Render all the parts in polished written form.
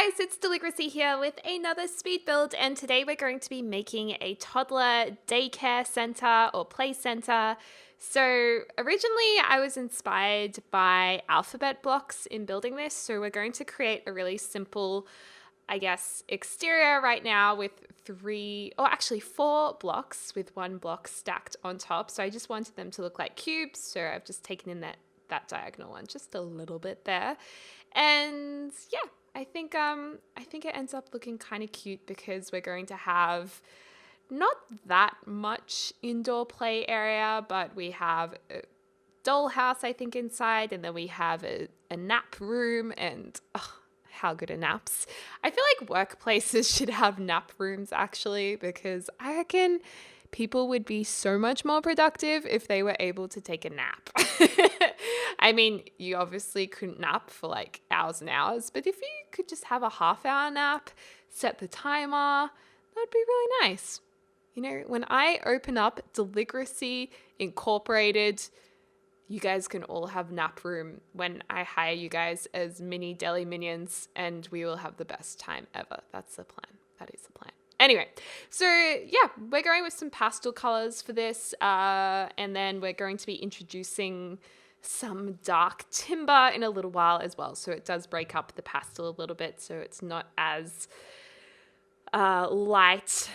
guys, it's Deligracy here with another speed build, and today we're going to be making a toddler daycare center or play center. So originally I was inspired by alphabet blocks in building this, so we're going to create a really simple, I guess, exterior right now with four blocks with one block stacked on top. So I just wanted them to look like cubes, so I've just taken in that diagonal one just a little bit there. And yeah, I think it ends up looking kind of cute because we're going to have not that much indoor play area, but we have a dollhouse, I think, inside, and then we have a nap room, and how good are naps? I feel like workplaces should have nap rooms actually, because I reckon people would be so much more productive if they were able to take a nap. I mean, you obviously couldn't nap for like hours and hours, but if you could just have a half-hour nap, set the timer, that'd be really nice. You know, when I open up Deligracy Incorporated, you guys can all have nap room when I hire you guys as mini deli minions, and we will have the best time ever. That's the plan. That is the plan. Anyway, so yeah, we're going with some pastel colors for this, and then we're going to be introducing some dark timber in a little while as well. So it does break up the pastel a little bit, so it's not as light,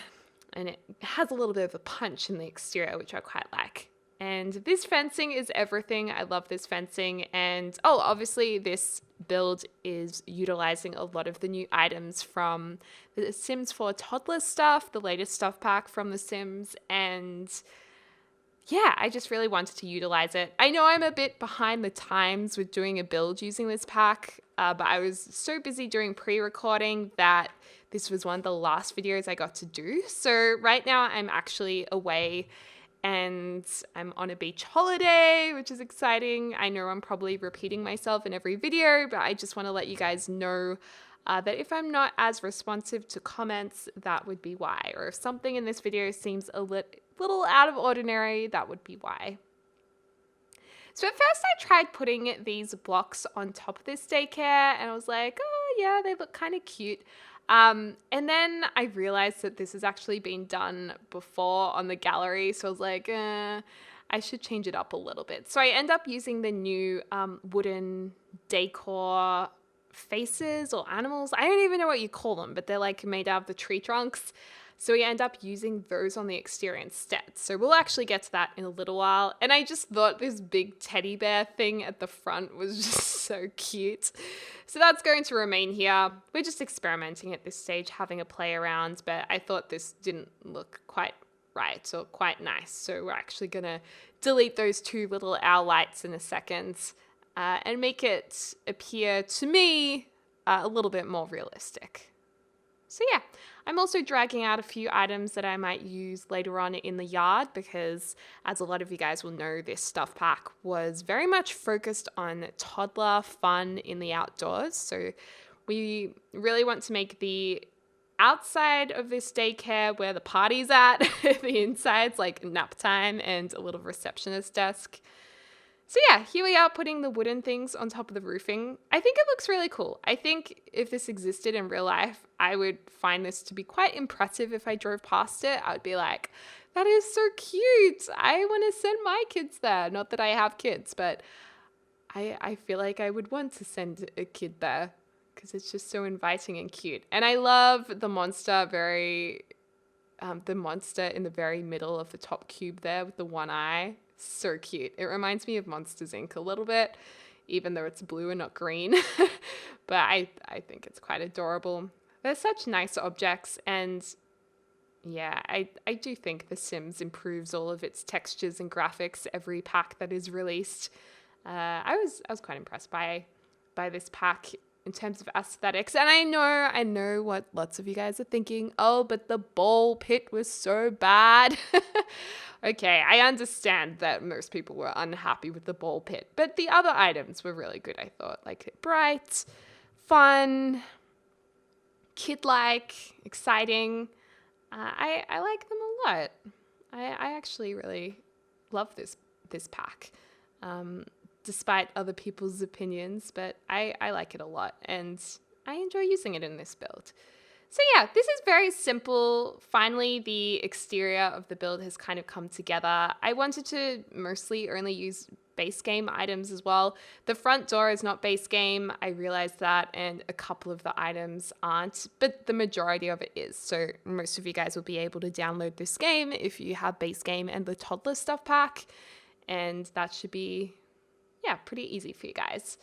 and it has a little bit of a punch in the exterior, which I quite like. And this fencing is everything. I love this fencing. And obviously this build is utilizing a lot of the new items from the Sims 4 toddler stuff, the latest stuff pack from The Sims. And yeah, I just really wanted to utilize it. I know I'm a bit behind the times with doing a build using this pack, but I was so busy doing pre-recording that this was one of the last videos I got to do. So right now I'm actually away and I'm on a beach holiday, which is exciting. I know I'm probably repeating myself in every video, but I just want to let you guys know that if I'm not as responsive to comments, that would be why. Or if something in this video seems a little out of ordinary, that would be why. So at first I tried putting these blocks on top of this daycare, and I was like, oh yeah, they look kind of cute. And then I realized that this has actually been done before on the gallery. So I was like, I should change it up a little bit. So I end up using the new wooden decor faces or animals. I don't even know what you call them, but they're like made out of the tree trunks. So we end up using those on the exterior instead. So we'll actually get to that in a little while. And I just thought this big teddy bear thing at the front was just so cute. So that's going to remain here. We're just experimenting at this stage, having a play around, but I thought this didn't look quite right or quite nice. So we're actually going to delete those two little owl lights in a second and make it appear to me a little bit more realistic. So yeah, I'm also dragging out a few items that I might use later on in the yard because, as a lot of you guys will know, this stuff pack was very much focused on toddler fun in the outdoors. So we really want to make the outside of this daycare where the party's at, the inside's like nap time and a little receptionist desk. So yeah, here we are putting the wooden things on top of the roofing. I think it looks really cool. I think if this existed in real life, I would find this to be quite impressive if I drove past it. I would be like, that is so cute. I want to send my kids there. Not that I have kids, but I feel like I would want to send a kid there because it's just so inviting and cute. And I love the monster the monster in the very middle of the top cube there with the one eye. So cute. It reminds me of Monsters Inc. a little bit, even though it's blue and not green. But I think it's quite adorable. They're such nice objects, and yeah, I do think The Sims improves all of its textures and graphics every pack that is released. I was quite impressed by this pack in terms of aesthetics. And I know what lots of you guys are thinking. Oh, but the ball pit was so bad. Okay, I understand that most people were unhappy with the ball pit, but the other items were really good, I thought. Like bright, fun, kid-like, exciting. I like them a lot. I actually really love this pack. Despite other people's opinions, but I like it a lot. And I enjoy using it in this build. So yeah, this is very simple. Finally, the exterior of the build has kind of come together. I wanted to mostly only use base game items as well. The front door is not base game. I realized that, and a couple of the items aren't, but the majority of it is. So most of you guys will be able to download this game if you have base game and the toddler stuff pack, and that should be, yeah, pretty easy for you guys.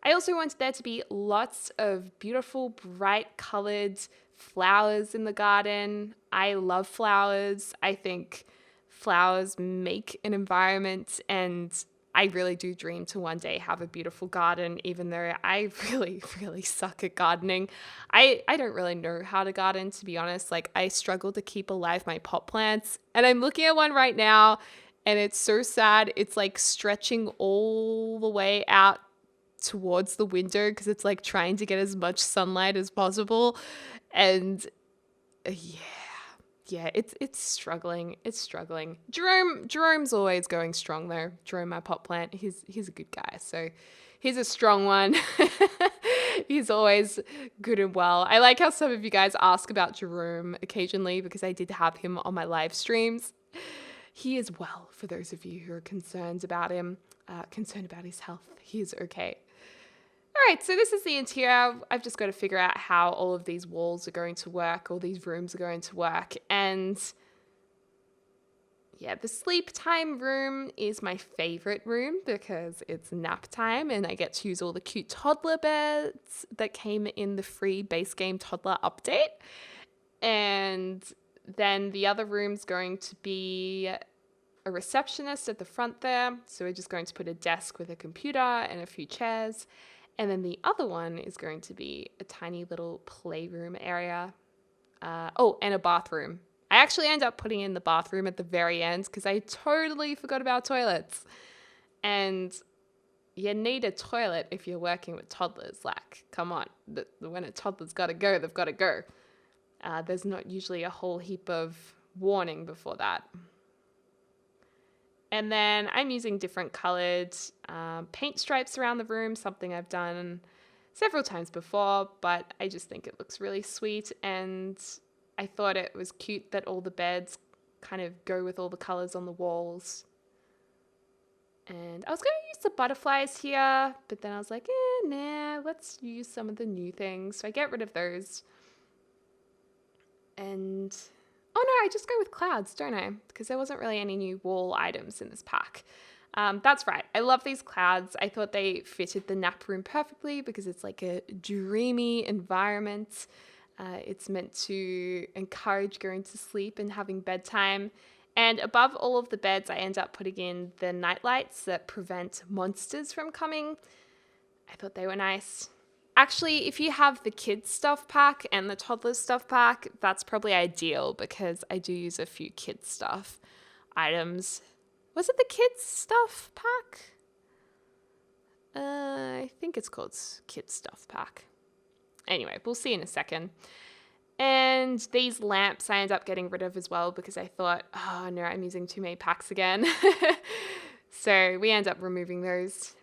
I also wanted there to be lots of beautiful, bright colored flowers in the garden. I love flowers. I think flowers make an environment, and I really do dream to one day have a beautiful garden, even though I really, really suck at gardening. I don't really know how to garden, to be honest. Like, I struggle to keep alive my pot plants, and I'm looking at one right now, and it's so sad. It's like stretching all the way out towards the window because it's like trying to get as much sunlight as possible. And yeah, it's struggling. It's struggling. Jerome's always going strong though. Jerome, my pot plant, he's a good guy. So he's a strong one. He's always good and well. I like how some of you guys ask about Jerome occasionally because I did have him on my live streams. He is well, for those of you who are concerned about him, concerned about his health. He is okay. All right, so this is the interior. I've just got to figure out how all of these walls are going to work, all these rooms are going to work. And yeah, the sleep time room is my favorite room because it's nap time and I get to use all the cute toddler beds that came in the free base game toddler update. And then the other room's going to be a receptionist at the front there. So we're just going to put a desk with a computer and a few chairs. And then the other one is going to be a tiny little playroom area. And a bathroom. I actually end up putting in the bathroom at the very end because I totally forgot about toilets. And you need a toilet if you're working with toddlers. Like, come on. When a toddler's got to go, they've got to go. There's not usually a whole heap of warning before that. And then I'm using different colored paint stripes around the room, something I've done several times before, but I just think it looks really sweet. And I thought it was cute that all the beds kind of go with all the colors on the walls. And I was going to use the butterflies here, but then I was like, nah, let's use some of the new things. So I get rid of those. And oh no, I just go with clouds, don't I? Because there wasn't really any new wall items in this pack. That's right. I love these clouds. I thought they fitted the nap room perfectly because it's like a dreamy environment. It's meant to encourage going to sleep and having bedtime. And above all of the beds, I end up putting in the night lights that prevent monsters from coming. I thought they were nice. Actually, if you have the kids stuff pack and the toddler stuff pack, that's probably ideal because I do use a few kids stuff items. Was it the kids stuff pack? I think it's called kids stuff pack. Anyway, we'll see in a second. And these lamps I end up getting rid of as well because I thought, oh no, I'm using too many packs again. So we end up removing those.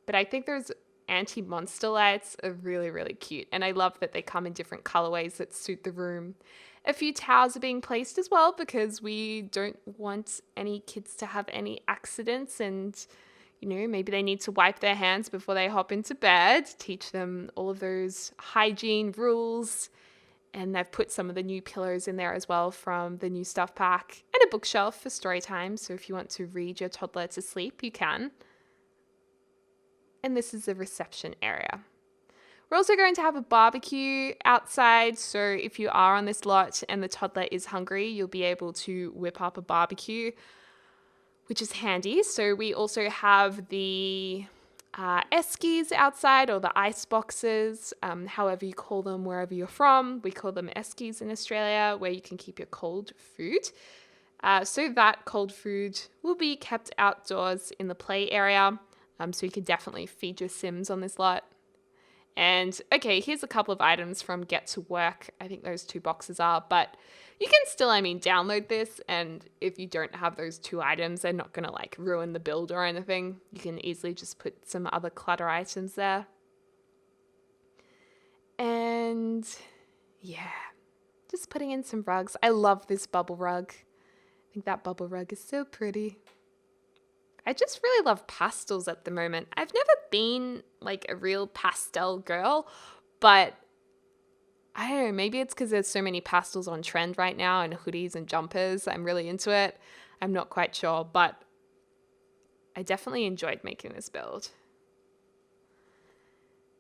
But I think those anti-monster lights are really, really cute. And I love that they come in different colorways that suit the room. A few towels are being placed as well because we don't want any kids to have any accidents and, you know, maybe they need to wipe their hands before they hop into bed, teach them all of those hygiene rules. And I've put some of the new pillows in there as well from the new stuff pack and a bookshelf for story time. So if you want to read your toddler to sleep, you can. And this is the reception area. We're also going to have a barbecue outside. So if you are on this lot and the toddler is hungry, you'll be able to whip up a barbecue, which is handy. So we also have the eskies outside, or the ice boxes, however you call them wherever you're from. We call them eskies in Australia, where you can keep your cold food. So that cold food will be kept outdoors in the play area. So you can definitely feed your Sims on this lot. And okay, here's a couple of items from Get to Work. I think those 2 boxes are, but you can still, download this. And if you don't have those 2 items, they're not going to like ruin the build or anything. You can easily just put some other clutter items there. And And yeah, just putting in some rugs. I love this bubble rug. I think that bubble rug is so pretty. I just really love pastels at the moment. I've never been like a real pastel girl, but I don't know, maybe it's because there's so many pastels on trend right now and hoodies and jumpers. I'm really into it. I'm not quite sure, but I definitely enjoyed making this build.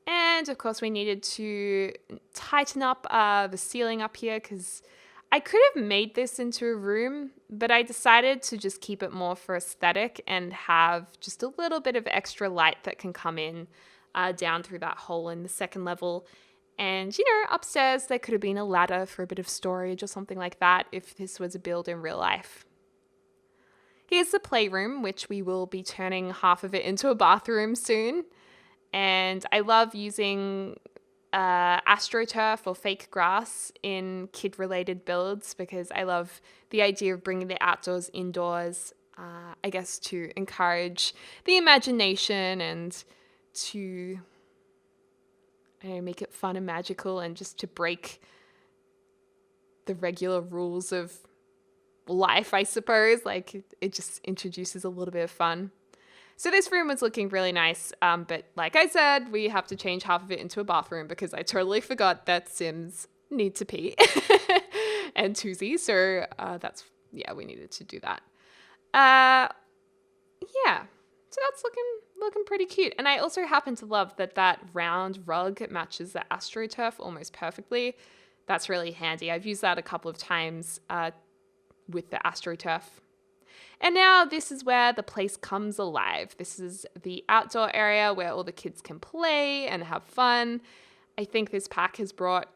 And of course we needed to tighten up the ceiling up here because I could have made this into a room, but I decided to just keep it more for aesthetic and have just a little bit of extra light that can come in down through that hole in the second level. And, you know, upstairs there could have been a ladder for a bit of storage or something like that if this was a build in real life. Here's the playroom, which we will be turning half of it into a bathroom soon. And I love using AstroTurf or fake grass in kid-related builds because I love the idea of bringing the outdoors indoors, I guess to encourage the imagination and to make it fun and magical and just to break the regular rules of life, I suppose. Like it just introduces a little bit of fun. So this room was looking really nice, but like I said, we have to change half of it into a bathroom because I totally forgot that Sims need to pee and Tuesday. So we needed to do that. So that's looking pretty cute. And I also happen to love that round rug matches the AstroTurf almost perfectly. That's really handy. I've used that a couple of times with the AstroTurf. And now this is where the place comes alive. This is the outdoor area where all the kids can play and have fun. I think this pack has brought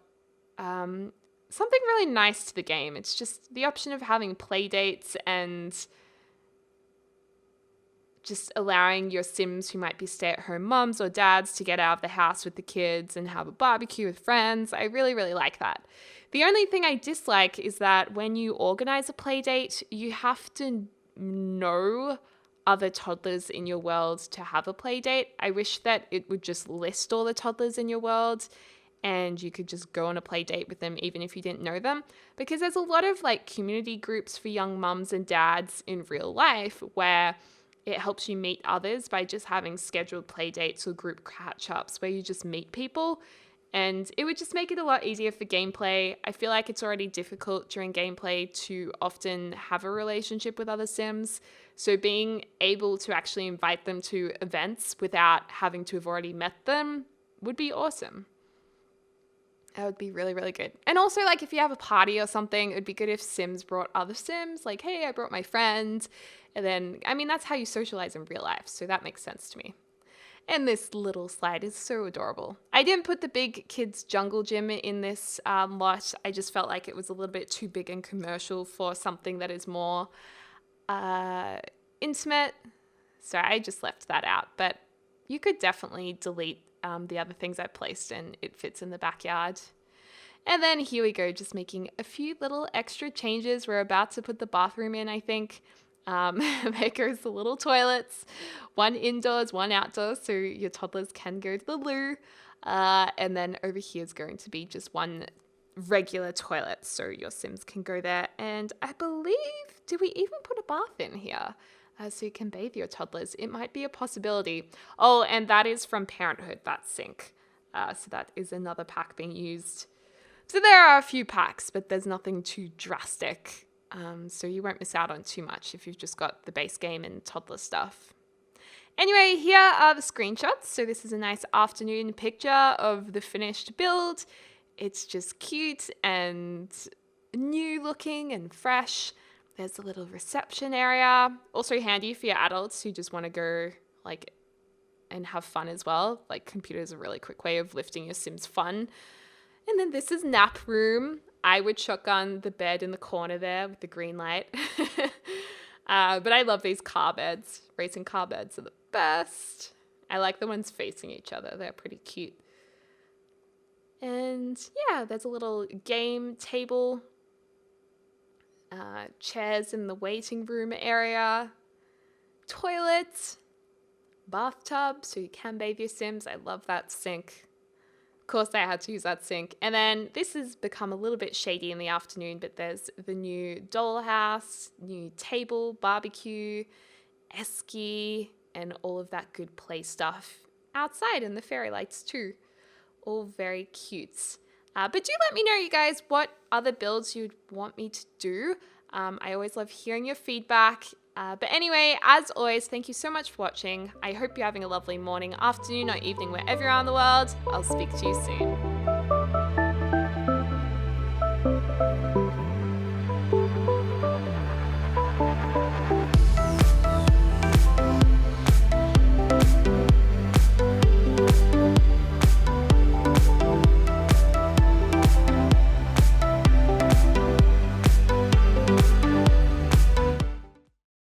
something really nice to the game. It's just the option of having play dates and just allowing your Sims who might be stay-at-home mums or dads to get out of the house with the kids and have a barbecue with friends. I really, really like that. The only thing I dislike is that when you organize a play date, you have to know other toddlers in your world to have a play date. I wish that it would just list all the toddlers in your world and you could just go on a play date with them even if you didn't know them, because there's a lot of like community groups for young mums and dads in real life where it helps you meet others by just having scheduled play dates or group catch-ups where you just meet people. And it would just make it a lot easier for gameplay. I feel like it's already difficult during gameplay to often have a relationship with other Sims. So being able to actually invite them to events without having to have already met them would be awesome. That would be really, really good. And also, like, if you have a party or something, it would be good if Sims brought other Sims. Like, hey, I brought my friend. And then, I mean, that's how you socialize in real life. So that makes sense to me. And this little slide is so adorable. I didn't put the big kids jungle gym in this lot. I just felt like it was a little bit too big and commercial for something that is more intimate. So I just left that out. But you could definitely delete the other things I placed and it fits in the backyard. And then here we go, just making a few little extra changes. We're about to put the bathroom in, I think. There goes the little toilets, one indoors, one outdoors, so your toddlers can go to the loo. And then over here is going to be just one regular toilet, so your Sims can go there. And I believe, did we even put a bath in here? So you can bathe your toddlers. It might be a possibility. Oh, and that is from Parenthood, that sink. So that is another pack being used. So there are a few packs, but there's nothing too drastic. So you won't miss out on too much if you've just got the base game and toddler stuff. Anyway, here are the screenshots. So this is a nice afternoon picture of the finished build. It's just cute and new looking and fresh. There's a little reception area. Also handy for your adults who just want to go like and have fun as well. Like computers are a really quick way of lifting your Sims fun. And then this is nap room. I would shotgun the bed in the corner there with the green light. But I love these car beds. Racing car beds are the best. I like the ones facing each other. They're pretty cute. And yeah, there's a little game table. Chairs in the waiting room area. Toilet. Bathtub, so you can bathe your Sims. I love that sink. course I had to use that sink. And then this has become a little bit shady in the afternoon, but there's the new dollhouse, new table, barbecue, esky, and all of that good play stuff outside, and the fairy lights too. All very cute. But do let me know, you guys, what other builds you'd want me to do. I always love hearing your feedback. But anyway, as always, thank you so much for watching. I hope you're having a lovely morning, afternoon, or evening wherever you are in the world. I'll speak to you soon.